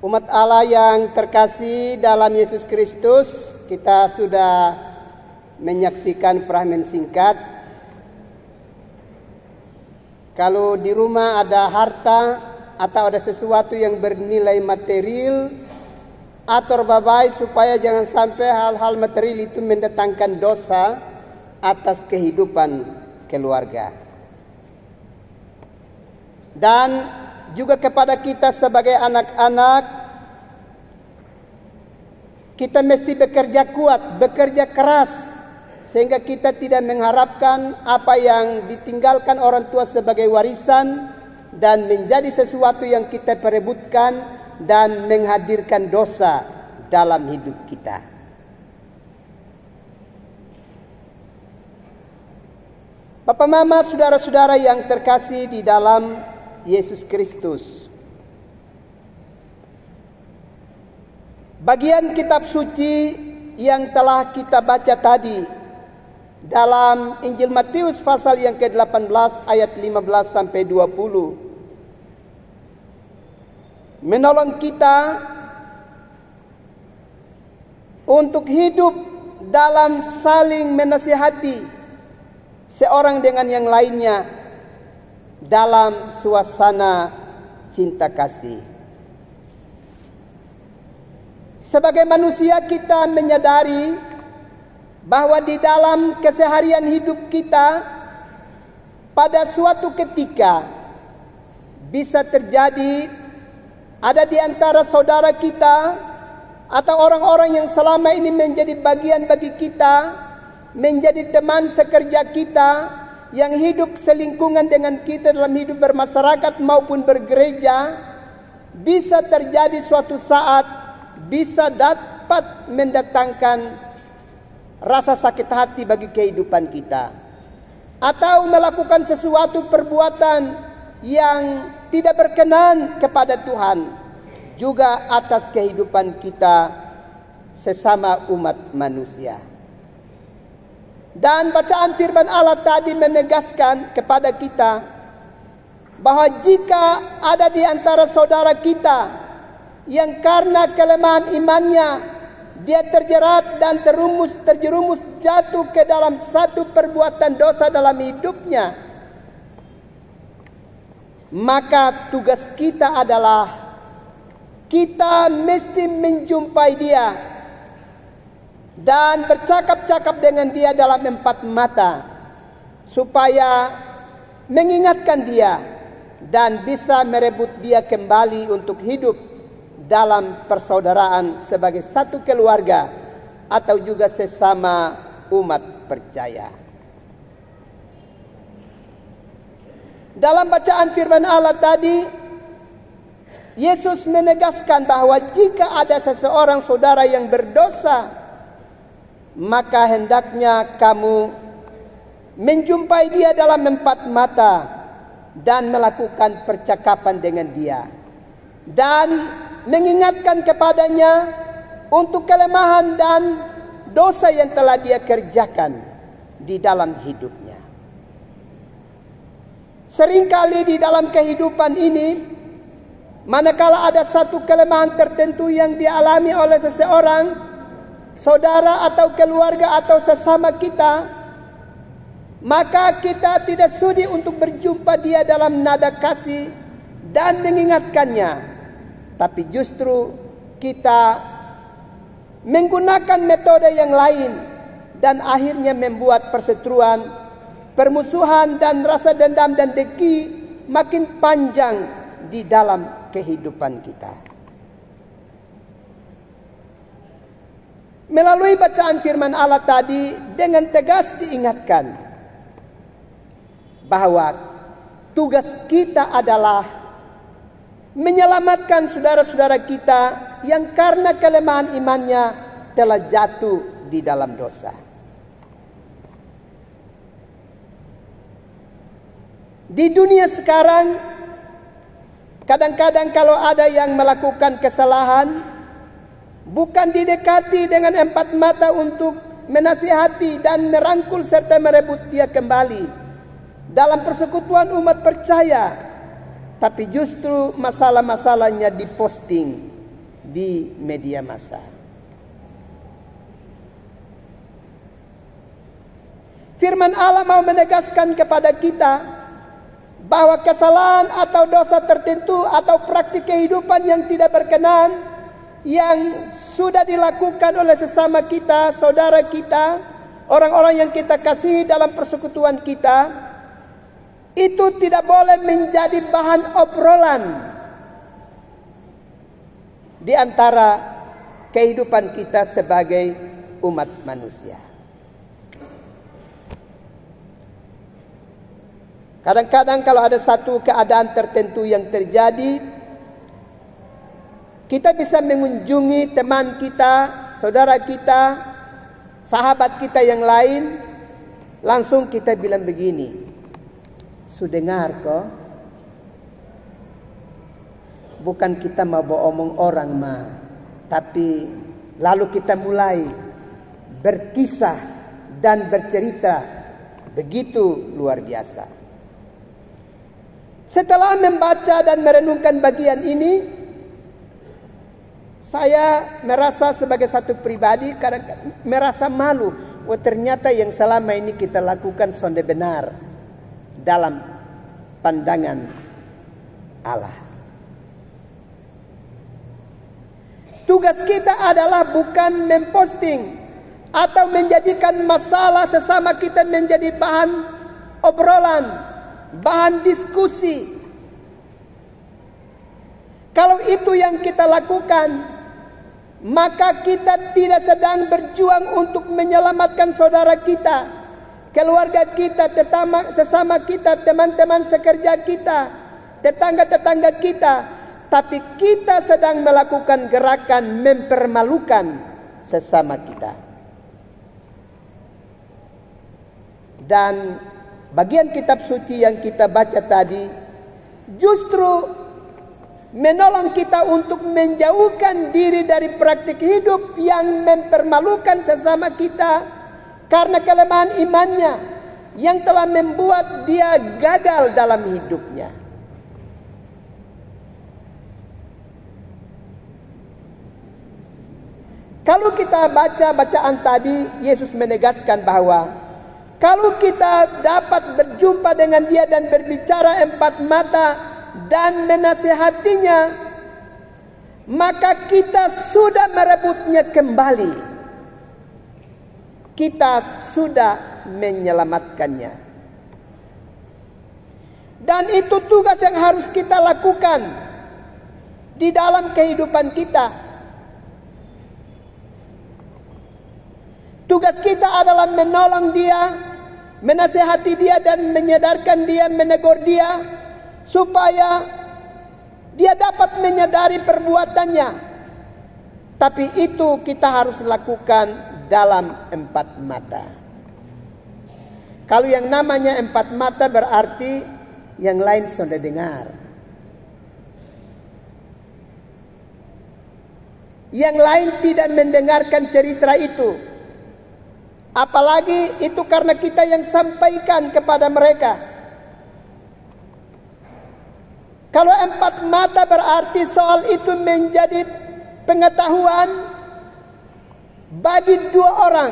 Umat Allah yang terkasih dalam Yesus Kristus, kita sudah menyaksikan fragmen singkat. Kalau di rumah ada harta atau ada sesuatu yang bernilai material, atur baik supaya jangan sampai hal-hal material itu mendatangkan dosa atas kehidupan keluarga. Dan juga kepada kita sebagai anak-anak, kita mesti bekerja kuat, bekerja keras, sehingga kita tidak mengharapkan apa yang ditinggalkan orang tua sebagai warisan dan menjadi sesuatu yang kita perebutkan dan menghadirkan dosa dalam hidup kita. Bapak, Mama, saudara-saudara yang terkasih di dalam Yesus Kristus, bagian kitab suci yang telah kita baca tadi dalam Injil Matius pasal yang ke-18 ayat 15 sampai 20 menolong kita untuk hidup dalam saling menasihati seorang dengan yang lainnya dalam suasana cinta kasih. Sebagai manusia, kita menyadari bahwa di dalam keseharian hidup kita pada suatu ketika bisa terjadi ada di antara saudara kita atau orang-orang yang selama ini menjadi bagian bagi kita, menjadi teman sekerja kita, yang hidup selingkungan dengan kita dalam hidup bermasyarakat maupun bergereja, bisa terjadi suatu saat bisa dapat mendatangkan rasa sakit hati bagi kehidupan kita, atau melakukan sesuatu perbuatan yang tidak berkenan kepada Tuhan juga atas kehidupan kita sesama umat manusia. Dan bacaan firman Allah tadi menegaskan kepada kita bahwa jika ada di antara saudara kita yang karena kelemahan imannya dia terjerat dan terjerumus jatuh ke dalam satu perbuatan dosa dalam hidupnya, maka tugas kita adalah kita mesti menjumpai dia dan bercakap-cakap dengan dia dalam empat mata, supaya mengingatkan dia dan bisa merebut dia kembali untuk hidup dalam persaudaraan sebagai satu keluarga atau juga sesama umat percaya. Dalam bacaan firman Allah tadi, Yesus menegaskan bahwa jika ada seseorang saudara yang berdosa, maka hendaknya kamu menjumpai dia dalam empat mata dan melakukan percakapan dengan dia dan mengingatkan kepadanya untuk kelemahan dan dosa yang telah dia kerjakan di dalam hidupnya. Seringkali di dalam kehidupan ini, manakala ada satu kelemahan tertentu yang dialami oleh seseorang, saudara atau keluarga atau sesama kita, maka kita tidak sudi untuk berjumpa dia dalam nada kasih dan mengingatkannya, tapi justru kita menggunakan metode yang lain dan akhirnya membuat perseteruan, permusuhan dan rasa dendam dan dengki makin panjang di dalam kehidupan kita. Melalui bacaan firman Allah tadi dengan tegas diingatkan bahwa tugas kita adalah menyelamatkan saudara-saudara kita yang karena kelemahan imannya telah jatuh di dalam dosa. Di dunia sekarang, kadang-kadang kalau ada yang melakukan kesalahan, bukan didekati dengan empat mata untuk menasihati dan merangkul serta merebut dia kembali dalam persekutuan umat percaya, tapi justru masalah-masalahnya diposting di media massa. Firman Allah mau menegaskan kepada kita bahwa kesalahan atau dosa tertentu atau praktik kehidupan yang tidak berkenan yang sudah dilakukan oleh sesama kita, saudara kita, orang-orang yang kita kasihi dalam persekutuan kita, itu tidak boleh menjadi bahan obrolan di antara kehidupan kita sebagai umat manusia. Kadang-kadang kalau ada satu keadaan tertentu yang terjadi, kita bisa mengunjungi teman kita, saudara kita, sahabat kita yang lain, langsung kita bilang begini, "Sudah dengar kok? Bukan kita mau omong orang mah, tapi lalu kita mulai berkisah dan bercerita begitu luar biasa." Setelah membaca dan merenungkan bagian ini, saya merasa sebagai satu pribadi merasa malu. Oh, ternyata yang selama ini kita lakukan sonde benar dalam pandangan Allah. Tugas kita adalah bukan memposting atau menjadikan masalah sesama kita menjadi bahan obrolan, bahan diskusi. Kalau itu yang kita lakukan, maka kita tidak sedang berjuang untuk menyelamatkan saudara kita, keluarga kita, sesama kita, teman-teman sekerja kita, tetangga-tetangga kita, tapi kita sedang melakukan gerakan mempermalukan sesama kita. Dan bagian kitab suci yang kita baca tadi justru menolong kita untuk menjauhkan diri dari praktik hidup yang mempermalukan sesama kita karena kelemahan imannya yang telah membuat dia gagal dalam hidupnya. Kalau kita baca bacaan tadi, Yesus menegaskan bahwa kalau kita dapat berjumpa dengan dia dan berbicara empat mata dan menasihatinya, maka kita sudah merebutnya kembali. Kita sudah menyelamatkannya. Dan itu tugas yang harus kita lakukan di dalam kehidupan kita. Tugas kita adalah menolong dia, menasihati dia dan menyadarkan dia, menegur dia supaya dia dapat menyadari perbuatannya. Tapi itu kita harus lakukan dalam empat mata. Kalau yang namanya empat mata berarti yang lain sudah dengar, yang lain tidak mendengarkan cerita itu. Apalagi itu karena kita yang sampaikan kepada mereka. Kalau empat mata berarti soal itu menjadi pengetahuan bagi dua orang.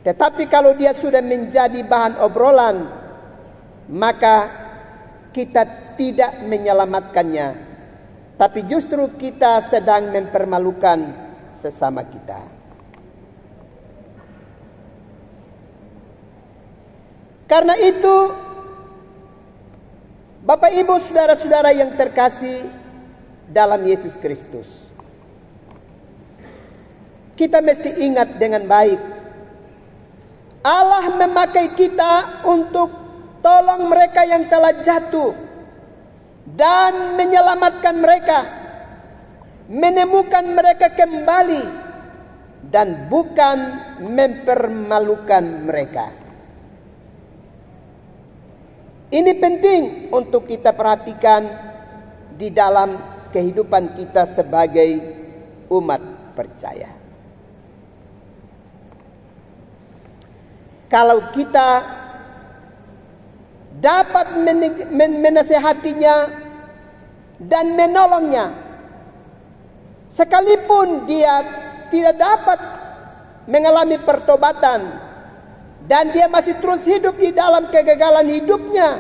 Tetapi kalau dia sudah menjadi bahan obrolan, maka kita tidak menyelamatkannya. Tapi justru kita sedang mempermalukan sesama kita. Karena itu, Bapak Ibu saudara-saudara yang terkasih dalam Yesus Kristus, kita mesti ingat dengan baik, Allah memakai kita untuk tolong mereka yang telah jatuh dan menyelamatkan mereka, menemukan mereka kembali, dan bukan mempermalukan mereka. Ini penting untuk kita perhatikan di dalam kehidupan kita sebagai umat percaya. Kalau kita dapat menasehatinya, dan menolongnya. Sekalipun dia tidak dapat mengalami pertobatan dan dia masih terus hidup di dalam kegagalan hidupnya,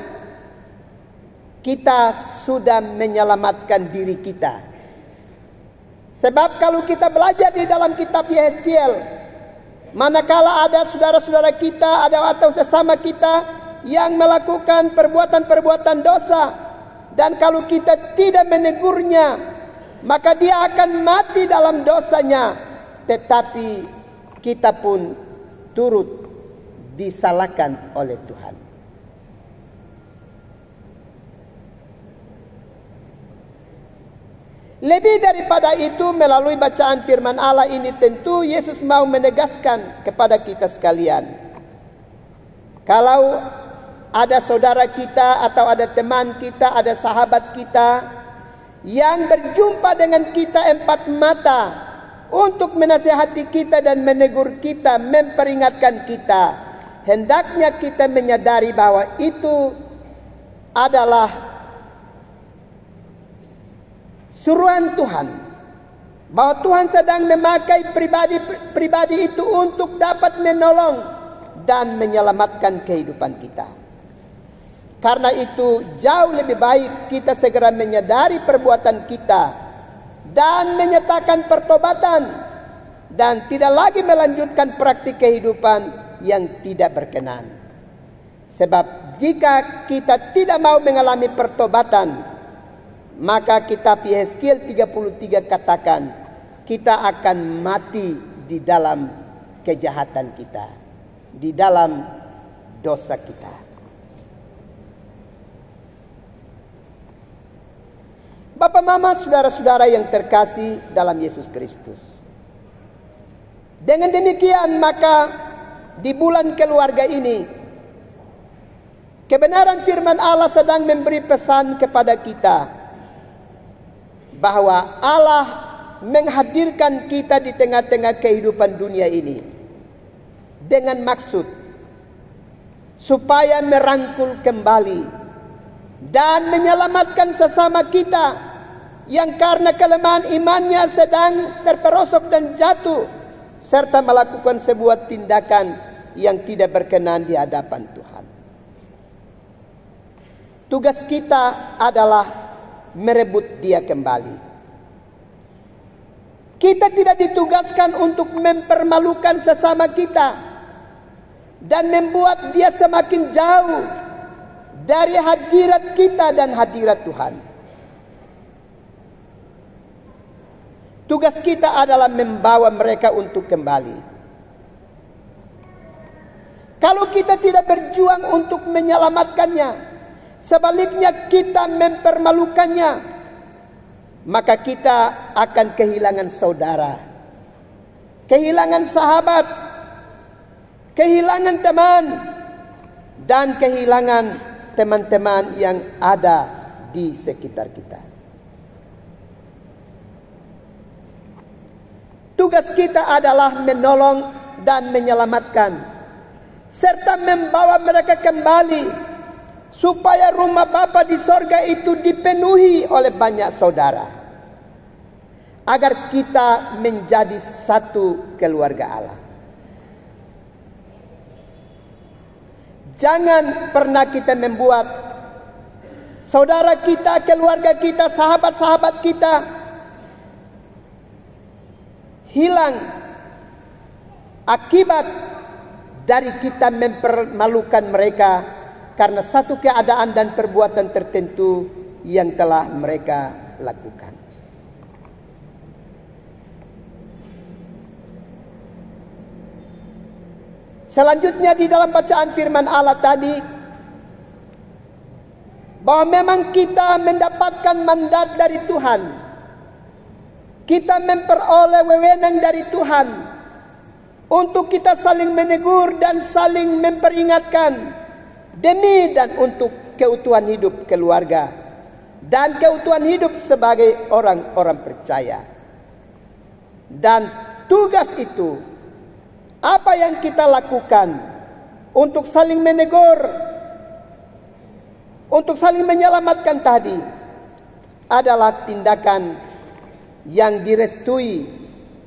kita sudah menyelamatkan diri kita. Sebab kalau kita belajar di dalam kitab Yehezkiel, manakala ada saudara-saudara kita atau sesama kita yang melakukan perbuatan-perbuatan dosa, dan kalau kita tidak menegurnya, maka dia akan mati dalam dosanya, tetapi kita pun turut disalahkan oleh Tuhan. Lebih daripada itu, melalui bacaan firman Allah ini tentu Yesus mau menegaskan kepada kita sekalian, kalau ada saudara kita atau ada teman kita, ada sahabat kita yang berjumpa dengan kita empat mata untuk menasihati kita dan menegur kita, memperingatkan kita, hendaknya kita menyadari bahwa itu adalah suruhan Tuhan, bahwa Tuhan sedang memakai pribadi itu untuk dapat menolong dan menyelamatkan kehidupan kita. Karena itu jauh lebih baik kita segera menyadari perbuatan kita dan menyatakan pertobatan, dan tidak lagi melanjutkan praktik kehidupan yang tidak berkenan. Sebab jika kita tidak mau mengalami pertobatan, maka kitab Yehezkiel 33 katakan, kita akan mati di dalam kejahatan kita, di dalam dosa kita. Bapak, mama, saudara-saudara yang terkasih dalam Yesus Kristus, dengan demikian maka di bulan keluarga ini, kebenaran firman Allah sedang memberi pesan kepada kita bahwa Allah menghadirkan kita di tengah-tengah kehidupan dunia ini dengan maksud supaya merangkul kembali dan menyelamatkan sesama kita yang karena kelemahan imannya sedang terperosok dan jatuh, serta melakukan sebuah tindakan yang tidak berkenan di hadapan Tuhan. Tugas kita adalah merebut dia kembali. Kita tidak ditugaskan untuk mempermalukan sesama kita dan membuat dia semakin jauh dari hadirat kita dan hadirat Tuhan. Tugas kita adalah membawa mereka untuk kembali. Kalau kita tidak berjuang untuk menyelamatkannya, sebaliknya kita mempermalukannya, maka kita akan kehilangan saudara, kehilangan sahabat, kehilangan teman, dan kehilangan teman-teman yang ada di sekitar kita. Tugas kita adalah menolong dan menyelamatkan, serta membawa mereka kembali, supaya rumah Bapa di sorga itu dipenuhi oleh banyak saudara, agar kita menjadi satu keluarga Allah. Jangan pernah kita membuat saudara kita, keluarga kita, sahabat-sahabat kita hilang akibat dari kita mempermalukan mereka karena satu keadaan dan perbuatan tertentu yang telah mereka lakukan. Selanjutnya di dalam bacaan firman Allah tadi, bahwa memang kita mendapatkan mandat dari Tuhan, kita memperoleh wewenang dari Tuhan untuk kita saling menegur dan saling memperingatkan demi dan untuk keutuhan hidup keluarga dan keutuhan hidup sebagai orang-orang percaya. Dan tugas itu, apa yang kita lakukan untuk saling menegur, untuk saling menyelamatkan tadi, adalah tindakan yang direstui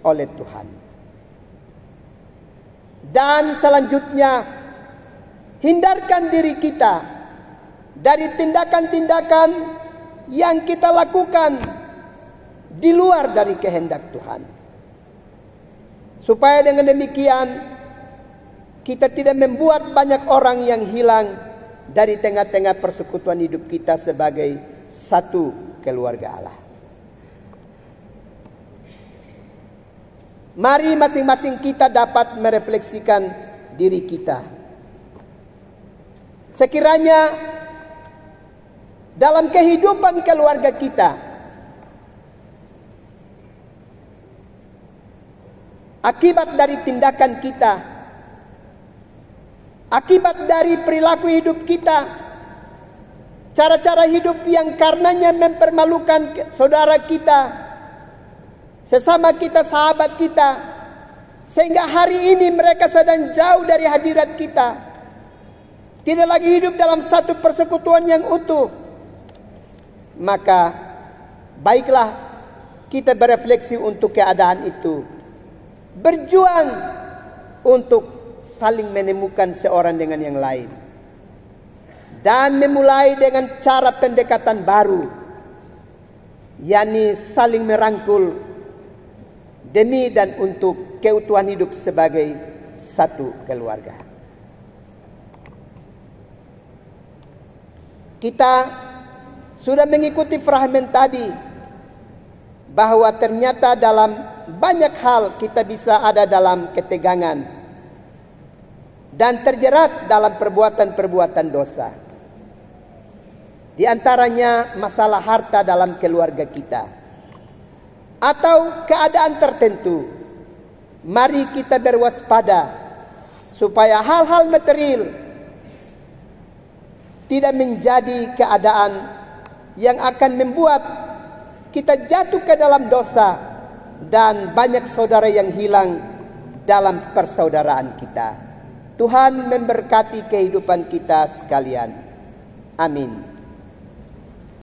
oleh Tuhan. Dan selanjutnya, hindarkan diri kita dari tindakan-tindakan yang kita lakukan di luar dari kehendak Tuhan. Supaya dengan demikian kita tidak membuat banyak orang yang hilang dari tengah-tengah persekutuan hidup kita sebagai satu keluarga Allah. Mari masing-masing kita dapat merefleksikan diri kita. Sekiranya dalam kehidupan keluarga kita, akibat dari tindakan kita, akibat dari perilaku hidup kita, cara-cara hidup yang karenanya mempermalukan saudara kita, sesama kita, sahabat kita, sehingga hari ini mereka sedang jauh dari hadirat kita, tidak lagi hidup dalam satu persekutuan yang utuh, maka baiklah kita berefleksi untuk keadaan itu, berjuang untuk saling menemukan seorang dengan yang lain, dan memulai dengan cara pendekatan baru, yakni saling merangkul demi dan untuk keutuhan hidup sebagai satu keluarga. Kita sudah mengikuti fragmen tadi bahwa ternyata dalam banyak hal kita bisa ada dalam ketegangan dan terjerat dalam perbuatan-perbuatan dosa. Di antaranya masalah harta dalam keluarga kita atau keadaan tertentu. Mari kita berwaspada supaya hal-hal material tidak menjadi keadaan yang akan membuat kita jatuh ke dalam dosa dan banyak saudara yang hilang dalam persaudaraan kita. Tuhan memberkati kehidupan kita sekalian. Amin.